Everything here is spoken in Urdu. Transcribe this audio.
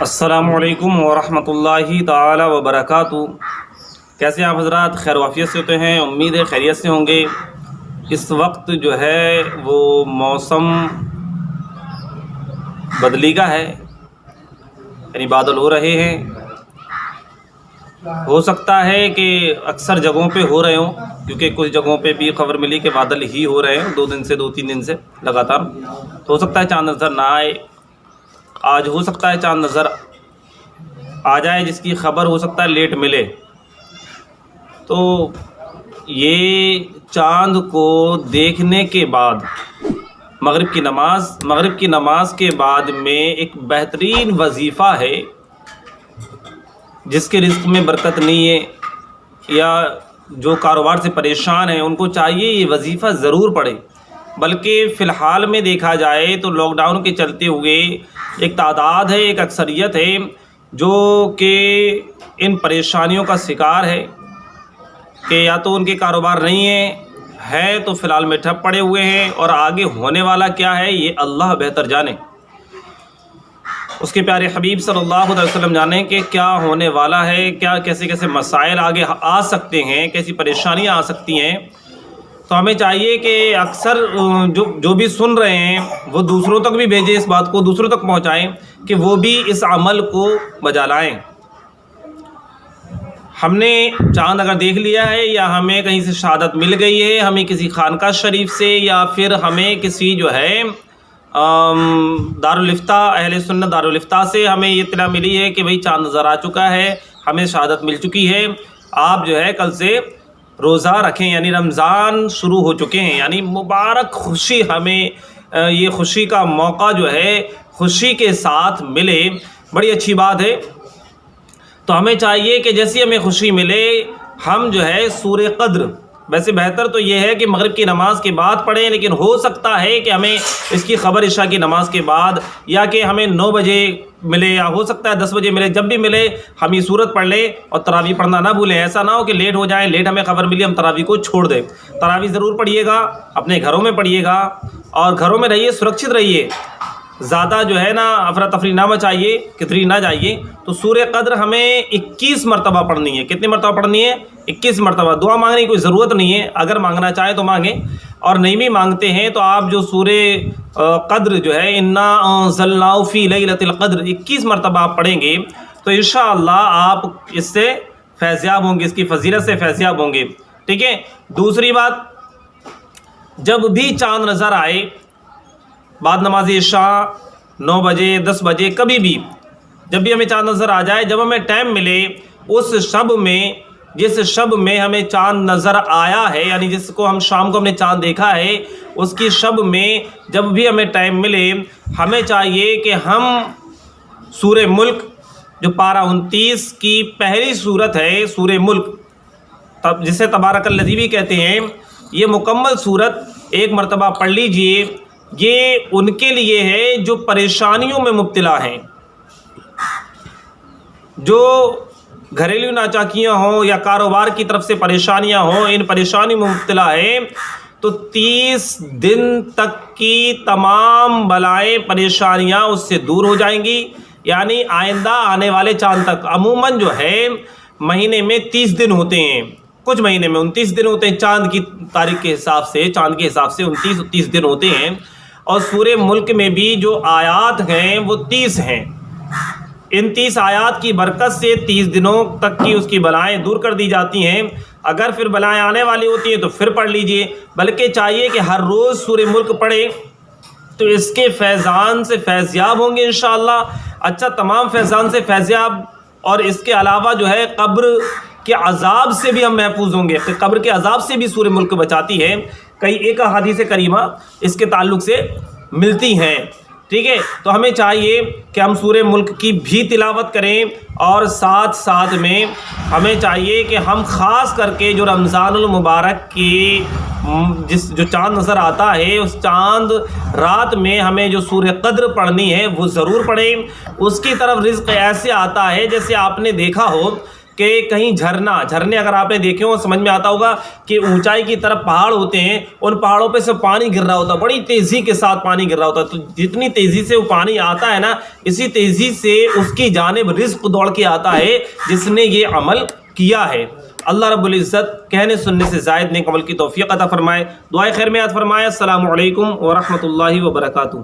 السلام علیکم ورحمۃ اللہ تعالی وبرکاتہ۔ کیسے ہیں آپ حضرات؟ خیر وافیت سے ہوتے ہیں؟ امید ہے خیریت سے ہوں گے۔ اس وقت جو ہے وہ موسم بدلی کا ہے، یعنی بادل ہو رہے ہیں۔ ہو سکتا ہے کہ اکثر جگہوں پہ ہو رہے ہوں، کیونکہ کچھ جگہوں پہ بھی خبر ملی کہ بادل ہی ہو رہے ہیں 2-3 دن سے لگاتار۔ تو ہو سکتا ہے چاند نظر نہ آئے، آج ہو سکتا ہے چاند نظر آ جائے، جس کی خبر ہو سکتا ہے لیٹ ملے۔ تو یہ چاند کو دیکھنے کے بعد مغرب کی نماز کے بعد میں ایک بہترین وظیفہ ہے، جس کے رزق میں برکت نہیں ہے یا جو کاروبار سے پریشان ہیں ان کو چاہیے یہ وظیفہ ضرور پڑھے۔ بلکہ فی الحال میں دیکھا جائے تو لاک ڈاؤن کے چلتے ہوئے ایک تعداد ہے، ایک اکثریت ہے جو کہ ان پریشانیوں کا شکار ہے کہ یا تو ان کے کاروبار نہیں ہے تو فی الحال میں ٹھپ پڑے ہوئے ہیں، اور آگے ہونے والا کیا ہے یہ اللہ بہتر جانے، اس کے پیارے حبیب صلی اللہ علیہ وسلم جانے کہ کیا ہونے والا ہے، کیا کیسے مسائل آگے آ سکتے ہیں، کیسی پریشانیاں آ سکتی ہیں۔ تو ہمیں چاہیے کہ اکثر جو بھی سن رہے ہیں وہ دوسروں تک بھی بھیجیں، اس بات کو دوسروں تک پہنچائیں کہ وہ بھی اس عمل کو بجا لائیں۔ ہم نے چاند اگر دیکھ لیا ہے یا ہمیں کہیں سے شہادت مل گئی ہے، ہمیں کسی خانقاہ شریف سے یا پھر ہمیں کسی جو ہے دارالفتاء اہل سنت دارالفتاء سے ہمیں یہ اطلاع ملی ہے کہ بھئی چاند نظر آ چکا ہے، ہمیں شہادت مل چکی ہے، آپ جو ہے کل سے روزہ رکھیں، یعنی رمضان شروع ہو چکے ہیں، یعنی مبارک خوشی، ہمیں یہ خوشی کا موقع جو ہے خوشی کے ساتھ ملے، بڑی اچھی بات ہے۔ تو ہمیں چاہیے کہ جیسی ہمیں خوشی ملے ہم جو ہے سورہ قدر، ویسے بہتر تو یہ ہے کہ مغرب کی نماز کے بعد پڑھیں، لیکن ہو سکتا ہے کہ ہمیں اس کی خبر عشاء کی نماز کے بعد یا کہ ہمیں 9 بجے ملے یا ہو سکتا ہے 10 بجے ملے، جب بھی ملے ہم یہ سورت پڑھ لیں اور تراویح پڑھنا نہ بھولیں۔ ایسا نہ ہو کہ لیٹ ہو جائیں، لیٹ ہمیں خبر ملی ہم تراویح کو چھوڑ دیں۔ تراویح ضرور پڑھیے گا، اپنے گھروں میں پڑھیے گا، اور گھروں میں رہیے، سرکشت رہیے، زیادہ جو ہے نا افراتفری نہ مچائیے، کتری نہ جائیے۔ تو سورہ قدر ہمیں 21 مرتبہ پڑھنی ہے۔ کتنی مرتبہ پڑھنی ہے؟ 21 مرتبہ۔ دعا مانگنے کی کوئی ضرورت نہیں ہے، اگر مانگنا چاہیں تو مانگیں، اور نہیں بھی مانگتے ہیں تو آپ جو سورہ قدر جو ہے انا انزلناہ فی لیلۃ القدر 21 مرتبہ آپ پڑھیں گے تو انشاءاللہ آپ اس سے فیضیاب ہوں گے، اس کی فضیلت سے فیضیاب ہوں گے۔ ٹھیک ہے۔ دوسری بات، جب بھی چاند نظر آئے بعد نماز عشاء 9 بجے 10 بجے کبھی بھی، جب بھی ہمیں چاند نظر آ جائے، جب ہمیں ٹائم ملے اس شب میں، جس شب میں ہمیں چاند نظر آیا ہے، یعنی جس کو ہم شام کو ہم نے چاند دیکھا ہے، اس کی شب میں جب بھی ہمیں ٹائم ملے ہمیں چاہیے کہ ہم سورہ ملک جو پارہ 29 کی پہلی سورت ہے، سورہ ملک جسے تبارک الذی بھی کہتے ہیں، یہ مکمل سورت ایک مرتبہ پڑھ لیجئے۔ یہ ان کے لیے ہے جو پریشانیوں میں مبتلا ہیں، جو گھریلو ناچاکیاں ہوں یا کاروبار کی طرف سے پریشانیاں ہوں، ان پریشانیوں میں مبتلا ہیں، تو 30 دن تک کی تمام بلائیں پریشانیاں اس سے دور ہو جائیں گی، یعنی آئندہ آنے والے چاند تک۔ عموماً جو ہے مہینے میں 30 دن ہوتے ہیں، کچھ مہینے میں 29 دن ہوتے ہیں، چاند کی تاریخ کے حساب سے، چاند کے حساب سے 29 دن ہوتے ہیں، اور سورہ ملک میں بھی جو آیات ہیں وہ 30 ہیں۔ ان 30 آیات کی برکت سے 30 دنوں تک کی اس کی بلائیں دور کر دی جاتی ہیں۔ اگر پھر بلائیں آنے والی ہوتی ہیں تو پھر پڑھ لیجئے، بلکہ چاہیے کہ ہر روز سورہ ملک پڑھیں تو اس کے فیضان سے فیضیاب ہوں گے انشاءاللہ۔ اچھا، تمام فیضان سے فیضیاب، اور اس کے علاوہ جو ہے قبر کے عذاب سے بھی ہم محفوظ ہوں گے، کہ قبر کے عذاب سے بھی سورہ ملک بچاتی ہے، کئی ایک احادیث کریمہ اس کے تعلق سے ملتی ہیں۔ ٹھیک ہے۔ تو ہمیں چاہیے کہ ہم سورہ ملک کی بھی تلاوت کریں، اور ساتھ ساتھ میں ہمیں چاہیے کہ ہم خاص کر کے جو رمضان المبارک کی جو چاند نظر آتا ہے، اس چاند رات میں ہمیں جو سورہ قدر پڑھنی ہے وہ ضرور پڑھیں۔ اس کی طرف رزق ایسے آتا ہے جیسے آپ نے دیکھا ہو کہ کہیں جھرنے اگر آپ نے دیکھے ہو سمجھ میں آتا ہوگا کہ اونچائی کی طرف پہاڑ ہوتے ہیں، ان پہاڑوں پہ سے پانی گر رہا ہوتا ہے، بڑی تیزی کے ساتھ پانی گر رہا ہوتا ہے، تو جتنی تیزی سے وہ پانی آتا ہے نا، اسی تیزی سے اس کی جانب رزق دوڑ کے آتا ہے جس نے یہ عمل کیا ہے۔ اللہ رب العزت کہنے سننے سے زائد نیک عمل کی توفیق عطا فرمائے، دعائے خیر میں یاد فرمائے۔ السلام علیکم ورحمۃ اللہ وبرکاتہ۔